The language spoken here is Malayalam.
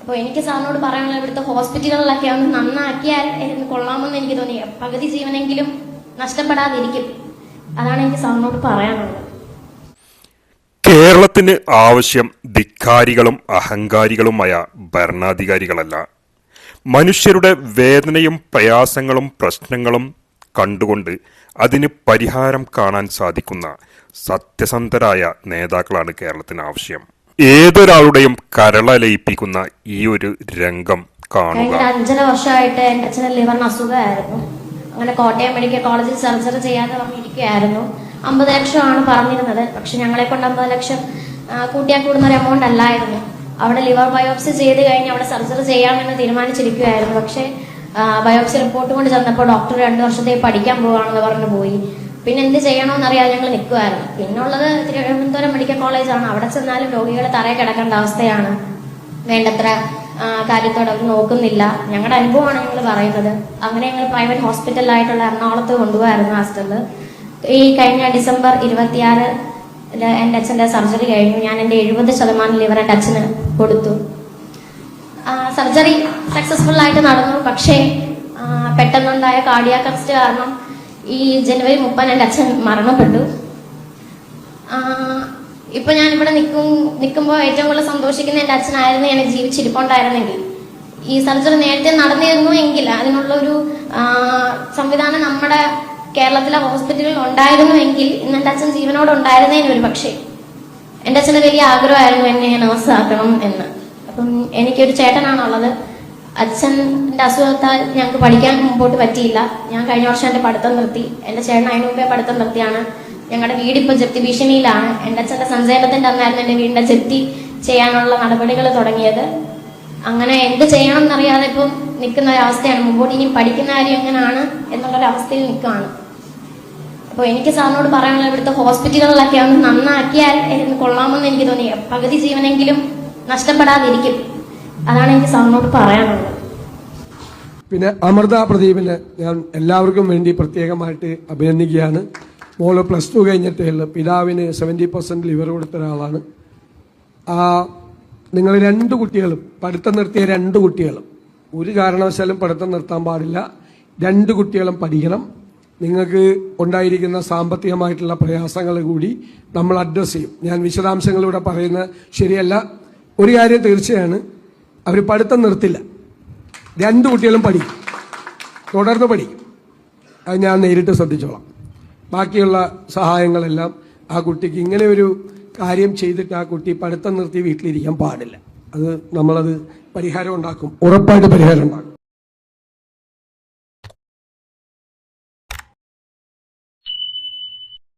അപ്പോൾ എനിക്ക് സാറിനോട് പറയാനുള്ള ഇവിടുത്തെ ഹോസ്പിറ്റലുകളിലൊക്കെ ഒന്ന് നന്നാക്കിയാൽ കൊള്ളാമെന്ന് എനിക്ക് തോന്നി. പകുതി ജീവനെങ്കിലും നഷ്ടപ്പെടാതിരിക്കും. അതാണ് എനിക്ക് സാറിനോട് പറയാനുള്ളത്. കേരളത്തിന് ആവശ്യം ധിക്കാരികളും അഹങ്കാരികളുമായ ഭരണാധികാരികളല്ല, മനുഷ്യരുടെ വേദനയും പ്രയാസങ്ങളും പ്രശ്നങ്ങളും കണ്ടുകൊണ്ട് അതിന് പരിഹാരം കാണാൻ സാധിക്കുന്ന സത്യസന്ധരായ നേതാക്കളാണ് കേരളത്തിന് ആവശ്യം. ഏതൊരാളുടെയും കരളലയിപ്പിക്കുന്ന ഈ ഒരു രംഗം കാണുക. 5.5 വർഷമായിട്ട് എൻ്റെ അച്ഛന് ലിവറിന് അസുഖമായിരുന്നു. അങ്ങനെ കോട്ടയം മെഡിക്കൽ കോളേജിൽ സർജറി ചെയ്യാതെ പറഞ്ഞിരിക്കുകയായിരുന്നു. 50 ലക്ഷമാണ് പറഞ്ഞിരുന്നത്. പക്ഷെ ഞങ്ങളെ കൊണ്ട് 50 ലക്ഷം കൂട്ടിയാൽ കൂടുന്ന ഒരു എമൗണ്ട് അല്ലായിരുന്നു. അവിടെ ലിവർ ബയോപ്സി ചെയ്ത് കഴിഞ്ഞ് അവിടെ സർജറി ചെയ്യാമെന്ന് തീരുമാനിച്ചിരിക്കുകയായിരുന്നു. പക്ഷേ ബയോപ്സി റിപ്പോർട്ട് കൊണ്ട് ചെന്നപ്പോൾ ഡോക്ടർ 2 വർഷത്തേക്ക് പഠിക്കാൻ പോവുകയാണെന്ന് പറഞ്ഞു പോയി. പിന്നെ എന്ത് ചെയ്യണമെന്നറിയാതെ ഞങ്ങൾ നിൽക്കുമായിരുന്നു. പിന്നുള്ളത് തിരുവനന്തപുരം മെഡിക്കൽ കോളേജാണ്. അവിടെ ചെന്നാലും രോഗികളെ തറയെ കിടക്കേണ്ട അവസ്ഥയാണ്. വേണ്ടത്ര കാര്യത്തോടെ അവർ നോക്കുന്നില്ല. ഞങ്ങളുടെ അനുഭവമാണ് ഞങ്ങൾ പറയുന്നത്. അങ്ങനെ ഞങ്ങൾ പ്രൈവറ്റ് ഹോസ്പിറ്റലായിട്ടുള്ള എറണാകുളത്ത് കൊണ്ടുപോകായിരുന്നു ഹാസ്റ്റലിൽ. ഈ കഴിഞ്ഞ ഡിസംബർ 26 എൻ്റെ അച്ഛൻ്റെ സർജറി കഴിഞ്ഞു. ഞാൻ എൻ്റെ 70% ലിവർ എൻ്റെ അച്ഛന് കൊടുത്തു. സർജറി സക്സസ്ഫുൾ ആയിട്ട് നടന്നു. പക്ഷേ പെട്ടെന്നുണ്ടായ കാർഡിയാക് അറസ്റ്റ് കാരണം ഈ ജനുവരി 30 എൻ്റെ അച്ഛൻ മരണപ്പെട്ടു. ഇപ്പൊ ഞാൻ ഇവിടെ നിൽക്കുമ്പോൾ ഏറ്റവും കൂടുതൽ സന്തോഷിക്കുന്ന എൻ്റെ അച്ഛനായിരുന്നു. ഞാൻ ജീവിച്ചിരിപ്പുണ്ടായിരുന്നെങ്കിൽ, ഈ സർജറി നേരത്തെ നടന്നിരുന്നു എങ്കിൽ, അതിനുള്ള ഒരു സംവിധാനം നമ്മുടെ കേരളത്തിലെ ഹോസ്പിറ്റലുകളിൽ ഉണ്ടായിരുന്നുവെങ്കിൽ ഇന്ന് എൻ്റെ അച്ഛൻ ജീവനോട് ഉണ്ടായിരുന്നതിന് ഒരു പക്ഷേ. എൻ്റെ അച്ഛന് വലിയ ആഗ്രഹമായിരുന്നു എന്നെ നഴ്സാക്കണം എന്ന്. അപ്പം എനിക്കൊരു ചേട്ടനാണുള്ളത്. അച്ഛൻ്റെ അസുഖത്താൽ ഞങ്ങൾക്ക് പഠിക്കാൻ മുമ്പോട്ട് പറ്റിയില്ല. ഞാൻ കഴിഞ്ഞ വർഷം എൻ്റെ പഠിത്തം നിർത്തി. എൻ്റെ ചേട്ടൻ അതിന് മുമ്പേ പഠിത്തം നിർത്തിയാണ്. ഞങ്ങളുടെ വീട് ഇപ്പോൾ ജപ്തി ഭീഷണിയിലാണ്. എൻ്റെ അച്ഛൻ്റെ സഞ്ചയനത്തിൻ്റെ അന്നായിരുന്നു എൻ്റെ വീടിൻ്റെ ജപ്തി ചെയ്യാനുള്ള നടപടികൾ തുടങ്ങിയത്. അങ്ങനെ എന്ത് ചെയ്യണം എന്നറിയാതെ ഇപ്പം നിൽക്കുന്ന ഒരവസ്ഥയാണ്. മുമ്പോട്ട് ഇനി പഠിക്കുന്ന കാര്യം എങ്ങനെയാണ് എന്നുള്ളൊരവസ്ഥയിൽ നിൽക്കുകയാണ്. അപ്പോൾ എനിക്ക് സാറിനോട് പറയാനുള്ള ഇവിടുത്തെ ഹോസ്പിറ്റലുകളിലൊക്കെ ഒന്ന് നന്നാക്കിയാൽ കൊള്ളാമെന്ന് എനിക്ക് തോന്നി. പകുതി ജീവനെങ്കിലും നഷ്ടപ്പെടാതിരിക്കും. അതാണ് എനിക്ക് സാറിനോട് പറയാനുള്ളത്. പിന്നെ അമൃത പ്രദീപിനെ ഞാൻ എല്ലാവർക്കും വേണ്ടി പ്രത്യേകമായിട്ട് അഭിനന്ദിക്കുകയാണ്. മോള് +2 കഴിഞ്ഞിട്ടേ ഉള്ളൂ. പിതാവിന് 70% ലിവർ കൊടുത്ത ഒരാളാണ്. നിങ്ങൾ 2 കുട്ടികളും പഠിത്തം നിർത്തിയ 2 കുട്ടികളും ഒരു കാരണവശാലും പഠിത്തം നിർത്താൻ പാടില്ല. 2 കുട്ടികളും പഠിക്കണം. നിങ്ങൾക്ക് ഉണ്ടായിരിക്കുന്ന സാമ്പത്തികമായിട്ടുള്ള പ്രയാസങ്ങൾ കൂടി നമ്മൾ അഡ്രസ്സ് ചെയ്യും. ഞാൻ വിശദാംശങ്ങളിലൂടെ പറയുന്നത് ശരിയല്ല. ഒരു കാര്യം തീർച്ചയാണ്, അവർ പഠിത്തം നിർത്തില്ല. 2 കുട്ടികളും പഠിക്കും, തുടർന്ന് പഠിക്കും. അത് ഞാൻ നേരിട്ട് ശ്രദ്ധിച്ചോളാം. ബാക്കിയുള്ള സഹായങ്ങളെല്ലാം ആ കുട്ടിക്ക് ഇങ്ങനെ ഒരു കാര്യം ചെയ്തിട്ട് ആ കുട്ടി പഠിത്തം നിർത്തി വീട്ടിലിരിക്കാൻ പാടില്ല. അത് നമ്മളത് പരിഹാരം ഉണ്ടാക്കും, ഉറപ്പായിട്ട് പരിഹാരം ഉണ്ടാക്കും.